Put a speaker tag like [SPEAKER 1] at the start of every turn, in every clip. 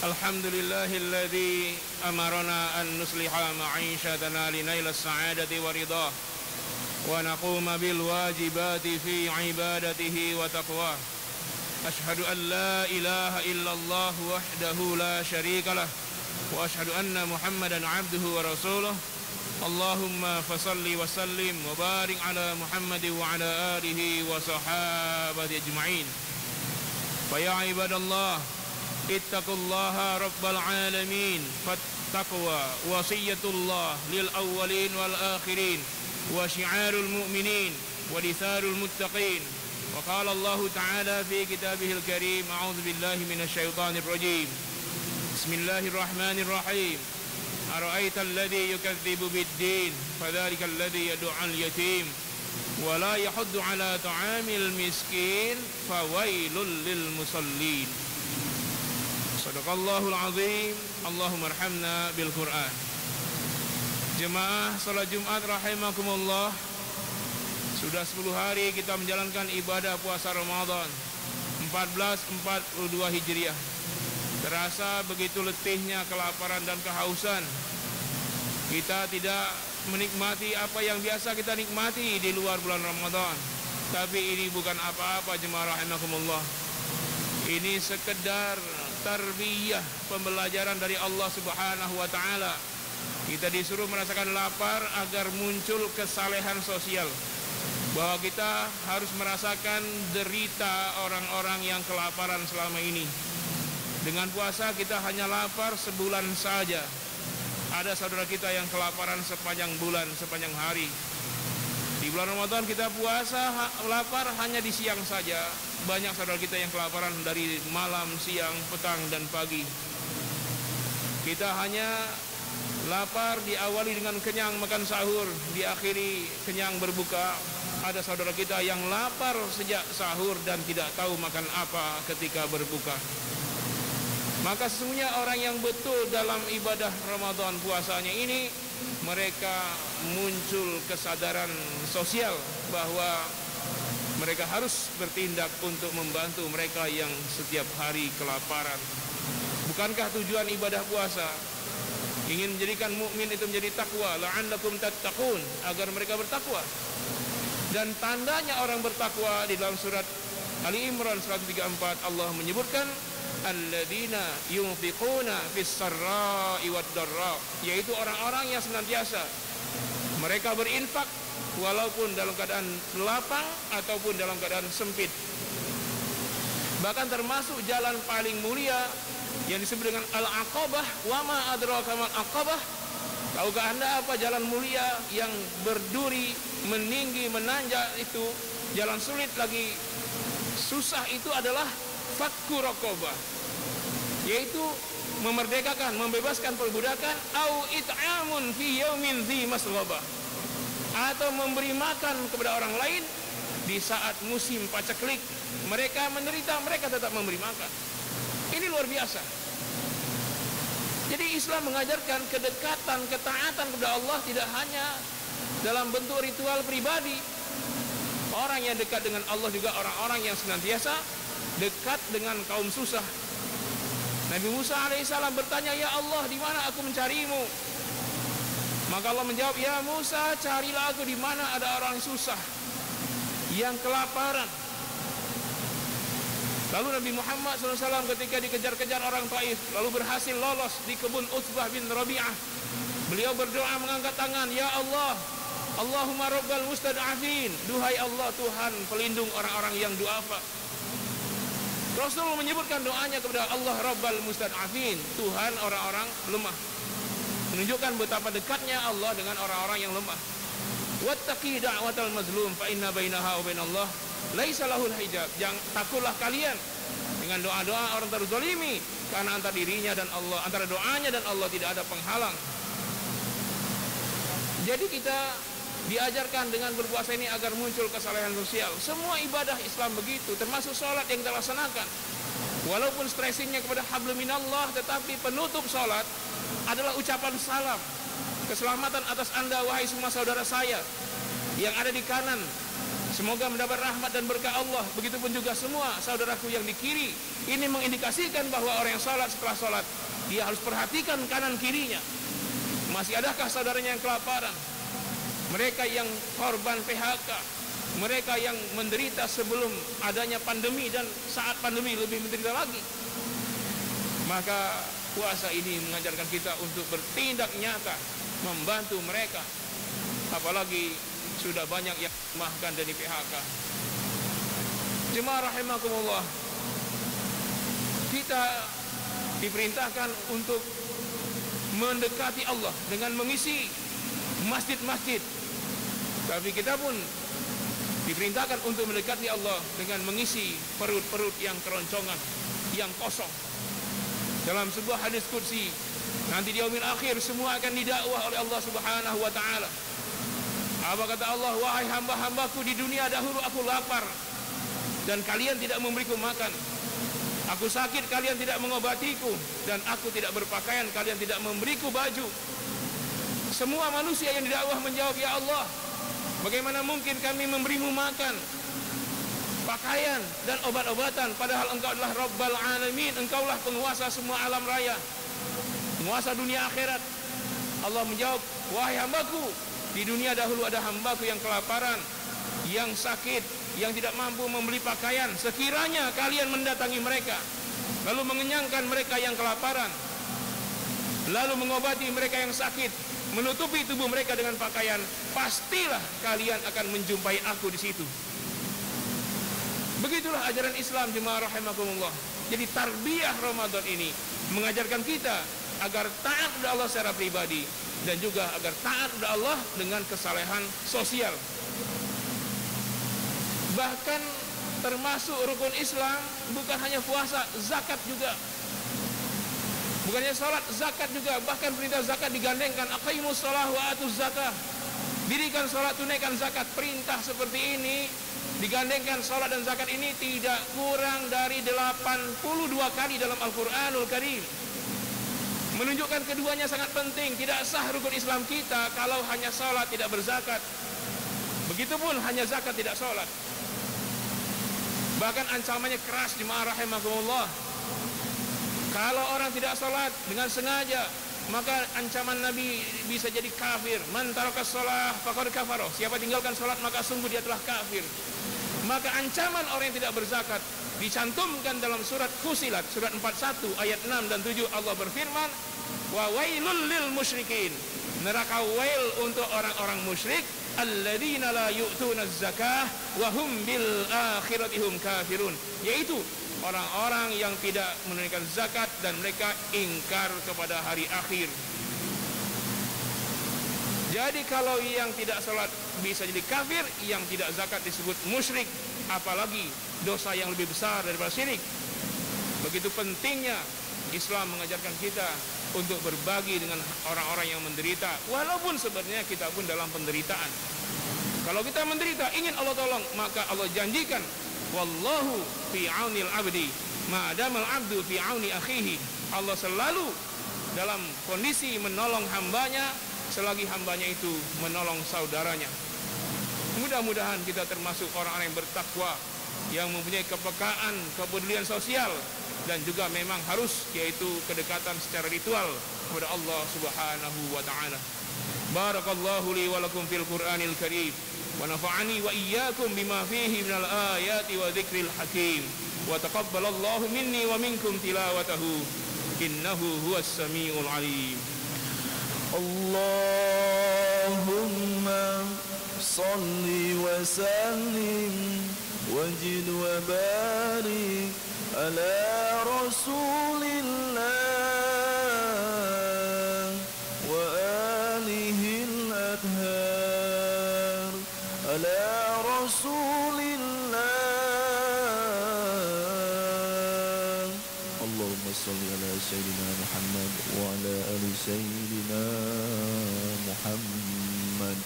[SPEAKER 1] Alhamdulillahilladzi amarna an nusliha ma'ishatana linaila as-sa'adati wa ridah wa naquma bil wajibati fi ibadatihi wa taqwah. Ashhadu an la ilaha illallah wahdahu la syarika lah wa ashhadu anna Muhammadan abduhu wa rasuluh. Allahumma fasalli wa sallim wa barik ala Muhammad wa ala alihi wa sahabati ajma'in. Fa ya ibadallah, ittaqullaha rabbal alamin. Fattaqwa wasiyatullah lil awwalin wal akhirin wa syi'arul mu'minin wa ditharul muttaqin. Wa qala Allah ta'ala fi kitabihil karim, a'udzu billahi minasy syaithanir rajim. Bismillahirrahmanirrahim. Ara'aita alladhi yukadzibu bid-din fadzalika alladhi yad'ul yatim wa la yahuddu 'ala ta'amil miskin fawailul lil musallin. Shadaqallahul azim. Allahumma arhamna bil Qur'an. Jemaah salat Jumat rahimakumullah, sudah 10 hari kita menjalankan ibadah puasa Ramadan 1442 Hijriah. Terasa begitu letihnya kelaparan dan kehausan. Kita tidak menikmati apa yang biasa kita nikmati di luar bulan Ramadan. Tapi ini bukan apa-apa jemaah rahimakumullah. Ini sekedar tarbiyah, pembelajaran dari Allah Subhanahu wa taala. Kita disuruh merasakan lapar agar muncul kesalehan sosial, bahwa kita harus merasakan derita orang-orang yang kelaparan selama ini. Dengan puasa kita hanya lapar sebulan saja. Ada saudara kita yang kelaparan sepanjang bulan, sepanjang hari. Di bulan Ramadan kita puasa lapar hanya di siang saja. Banyak saudara kita yang kelaparan dari malam, siang, petang, dan pagi. Kita hanya lapar diawali dengan kenyang makan sahur, diakhiri kenyang berbuka. Ada saudara kita yang lapar sejak sahur dan tidak tahu makan apa ketika berbuka. Maka sesungguhnya orang yang betul dalam ibadah Ramadan puasanya ini, mereka muncul kesadaran sosial bahwa mereka harus bertindak untuk membantu mereka yang setiap hari kelaparan. Bukankah tujuan ibadah puasa ingin menjadikan mukmin itu menjadi takwa, la'allakum tattaqun, agar mereka bertakwa? Dan tandanya orang bertakwa di dalam surat Ali Imran 134, Allah menyebutkan alladzina yunfiquna fis sarra'i wad dharra, yaitu orang-orang yang senantiasa mereka berinfak walaupun dalam keadaan lapang ataupun dalam keadaan sempit. Bahkan termasuk jalan paling mulia yang disebut dengan al-aqabah. Wa ma adraka mal aqabah? Tahukah Anda apa jalan mulia yang berduri, meninggi, menanjak itu? Jalan sulit lagi susah itu adalah fakku raqabah, yaitu memerdekakan, membebaskan perbudakan, au it'amun fi yaumin dzi masghaba, atau memberi makan kepada orang lain di saat musim paceklik. Mereka menderita, mereka tetap memberi makan. Ini luar biasa. Jadi Islam mengajarkan kedekatan, ketaatan kepada Allah tidak hanya dalam bentuk ritual pribadi. Orang yang dekat dengan Allah juga orang-orang yang senantiasa dekat dengan kaum susah. Nabi Musa alaihissalam bertanya, ya Allah, di mana aku mencarimu? Maka Allah menjawab, ya Musa, carilah aku di mana ada orang susah yang kelaparan. Lalu Nabi Muhammad SAW ketika dikejar-kejar orang Taif, lalu berhasil lolos di kebun Utsbah bin Rabi'ah, beliau berdoa mengangkat tangan, ya Allah, Allahumma rabbal mustad'afin, duhai Allah, Tuhan pelindung orang-orang yang duafa. Rasul menyebutkan doanya kepada Allah, rabbal mustad'afin, Tuhan orang-orang lemah, menunjukkan betapa dekatnya Allah dengan orang-orang yang lemah. Wattaqi da'watal mazlum fa inna bainaha wa bainallah laisa lahul hijab. Jangan takutlah kalian dengan doa-doa orang terzalimi, karena antara dirinya dan Allah, antara doanya dan Allah tidak ada penghalang. Jadi kita diajarkan dengan berpuasa ini agar muncul kesalehan sosial. Semua ibadah Islam begitu, termasuk sholat yang kita laksanakan. Walaupun stressingnya kepada hablum minallah, tetapi penutup sholat adalah ucapan salam. Keselamatan atas Anda wahai semua saudara saya yang ada di kanan Semoga mendapat rahmat dan berkah Allah. Begitupun juga semua saudaraku yang di kiri. Ini mengindikasikan bahwa orang yang salat setelah salat, dia harus perhatikan kanan kirinya. Masih adakah saudaranya yang kelaparan? Mereka yang korban PHK, mereka yang menderita sebelum adanya pandemi dan saat pandemi lebih menderita lagi. Maka puasa ini mengajarkan kita untuk bertindak nyata, membantu mereka. Apalagi sudah banyak yang mahkan dari PHK. Jemaah rahimakumullah, kita diperintahkan untuk mendekati Allah dengan mengisi masjid-masjid. Tapi kita pun diperintahkan untuk mendekati Allah dengan mengisi perut-perut yang keroncongan, yang kosong. Dalam sebuah hadis qudsi, nanti di yaumil akhir semua akan didakwah oleh Allah Subhanahu wa taala. Apa kata Allah? Wahai hamba-hambaku, di dunia dahulu aku lapar dan kalian tidak memberiku makan. Aku sakit, kalian tidak mengobatiku, dan aku tidak berpakaian, kalian tidak memberiku baju. Semua manusia yang didakwah menjawab, ya Allah, bagaimana mungkin kami memberimu makan, pakaian, dan obat-obatan, padahal engkau adalah Rabbal Alamin, engkaulah penguasa semua alam raya, penguasa dunia akhirat. Allah menjawab, wahai hambaku, di dunia dahulu ada hambaku yang kelaparan, yang sakit, yang tidak mampu membeli pakaian. Sekiranya kalian mendatangi mereka, lalu mengenyangkan mereka yang kelaparan, lalu mengobati mereka yang sakit, menutupi tubuh mereka dengan pakaian, pastilah kalian akan menjumpai aku di situ. Begitulah ajaran Islam, jemaah rahimakumullah. Jadi tarbiyah Ramadan ini mengajarkan kita agar taat kepada Allah secara pribadi dan juga agar taat kepada Allah dengan kesalehan sosial. Bahkan termasuk rukun Islam bukan hanya puasa, zakat juga. Bukannya salat, zakat juga. Bahkan perintah zakat digandengkan, aqimus shalah wa atuz zakah. Dirikan salat, tunaikan zakat. Perintah seperti ini digandengkan, salat dan zakat ini tidak kurang dari 82 kali dalam Al-Quranul Karim. Menunjukkan keduanya sangat penting. Tidak sah rukun Islam kita kalau hanya salat tidak berzakat. Begitupun hanya zakat tidak salat. Bahkan ancamannya keras, jemaah rahimakumullah. Kalau orang tidak salat dengan sengaja, maka ancaman Nabi bisa jadi kafir. Man tarakas shalah faqad kafara. Siapa tinggalkan salat maka sungguh dia telah kafir. Maka ancaman orang yang tidak berzakat dicantumkan dalam surat Fusilat, surat 41 ayat 6 dan 7. Allah berfirman, wa wailul lil musyrikin. Neraka wail untuk orang-orang musyrik, alladzina la yu'tuna zakah wa hum bil akhirati hum kafirun, yaitu orang-orang yang tidak menunaikan zakat dan mereka ingkar kepada hari akhir. Jadi kalau yang tidak salat bisa jadi kafir, yang tidak zakat disebut musyrik, apalagi dosa yang lebih besar daripada syirik. Begitu pentingnya Islam mengajarkan kita untuk berbagi dengan orang-orang yang menderita, walaupun sebenarnya kita pun dalam penderitaan. Kalau kita menderita ingin Allah tolong, maka Allah janjikan, wallahu fi aunil abdi ma damal abdu fi auni akhihi. Allah selalu dalam kondisi menolong hambanya selagi hambanya itu menolong saudaranya. Mudah-mudahan kita termasuk orang-orang yang bertakwa, yang mempunyai kepekaan, kepedulian sosial, dan juga memang harus, yaitu kedekatan secara ritual kepada Allah Subhanahu wa taala. Barakallahu li wa lakum fil Qur'anil Karim wa nafa'ani wa iyyakum bima fihi minal ayati wa dzikril hakim wa taqabbalallahu minni wa minkum tilawatahu innahu huwas samiul alim.
[SPEAKER 2] Allahumma salli wa sallim wajid wa barik ala rasulillah wa alihi al-adhar ala rasulillah. Allahumma salli ala sayyidina Muhammad wa ala ali sayyidina Muhammad.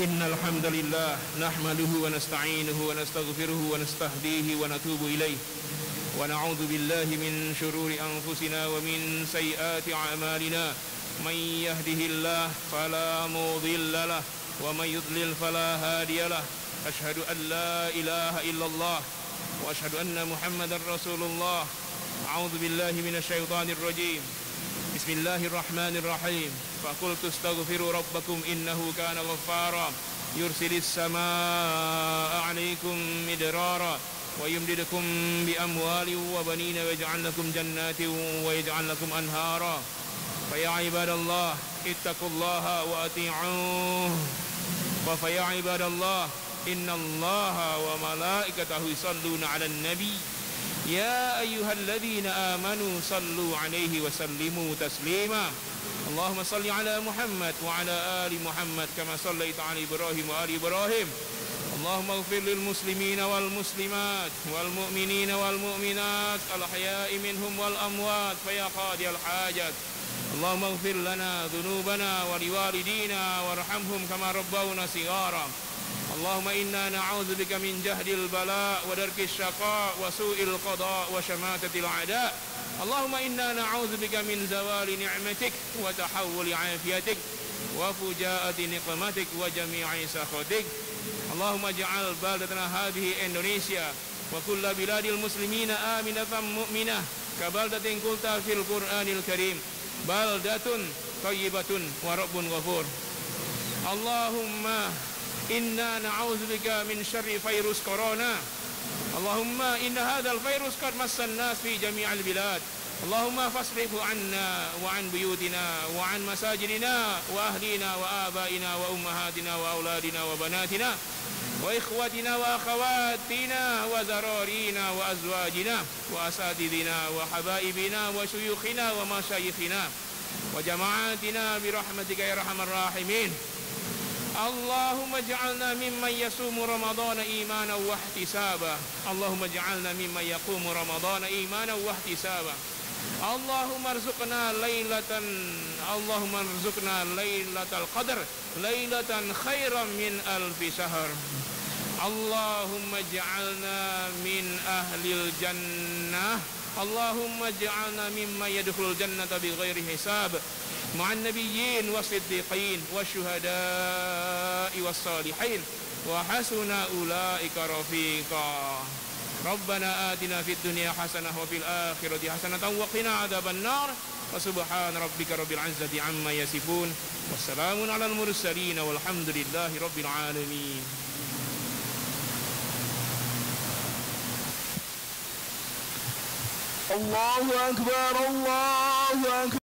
[SPEAKER 1] Innal hamdalillah nahmaduhu wa nasta'inuhu wa nastaghfiruhu wa nastahdihi wa natubu ilayh wa na'udzu billahi min shururi anfusina wa min sayyiati a'malina من يهده الله فلا مضل له ومن يضلل فلا هادي له أشهد أن لا إله إلا الله وأشهد أن محمدا رسول الله أعوذ بالله من الشيطان الرجيم بسم الله الرحمن الرحيم فقلت استغفروا ربكم إنه كان غفارا يرسل السماء عليكم مدرارا ويمددكم بأموال وبنين ويجعل لكم جنات ويجعل لكم أنهارا فيا عباد الله اتقوا الله وأطيعوه فيا عباد الله إن الله وملائكته يصلون على النبي يا أيها الذين آمنوا صلوا عليه وسلموا تسليما اللهم صل على محمد وعلى آل محمد كما صليت على إبراهيم وآل إبراهيم اللهم اغفر للمسلمين والمسلمات والمؤمنين والمؤمنات الأحياء منهم والأموات فيا قاضي الحاجات اللهم اغفر لنا ذنوبنا ولوالدينا وارحمهم كما ربونا صغارا اللهم إنا نعوذ بك من جهد البلاء ودرك الشقاء وسوء القضاء وشماتة الأعداء اللهم إنا نعوذ بك من زوال نعمتك وتحول عافيتك وفجاءة نقمتك وجميع سخطك اللهم اجعل بلدتنا هذه إندونيسيا وكل بلاد المسلمين آمنة مؤمنة كبلدة قلت في القرآن الكريم بلدة طيبة ورب غفور اللهم إنا نعوذ بك من شر فيروس كورونا اللهم إن هذا الفيروس قد مس الناس في جميع البلاد اللهم فاصرفه عنا وعن بيوتنا وعن مساجدنا وأهلنا وآبائنا وأمهاتنا وأولادنا وبناتنا وإخوتنا وأخواتنا وذرارينا وأزواجنا وأساتذنا وحبائبنا وشيوخنا ومشايخنا وجماعاتنا برحمتك يا أرحم الراحمين اللهم اجعلنا ممن يصوم رمضان إيمانا واحتسابا اللهم اجعلنا ممن يقوم رمضان إيمانا واحتسابا اللهم ارزقنا ليلة القدر ليلة خيرا من 1000 شهر اللهم اجعلنا من أهل الجنة اللهم اجعلنا ممن يدخل الجنة بغير حساب مع النبيين والصديقين والشهداء والصالحين وحسن أولئك رفيقا ربنا آتنا في الدنيا حسنة وفي الآخرة حسنة وقنا عذاب النار وسبحان ربك رب العزة عما يصفون والسلام على المرسلين والحمد لله رب العالمين.
[SPEAKER 2] الله أكبر الله أكبر.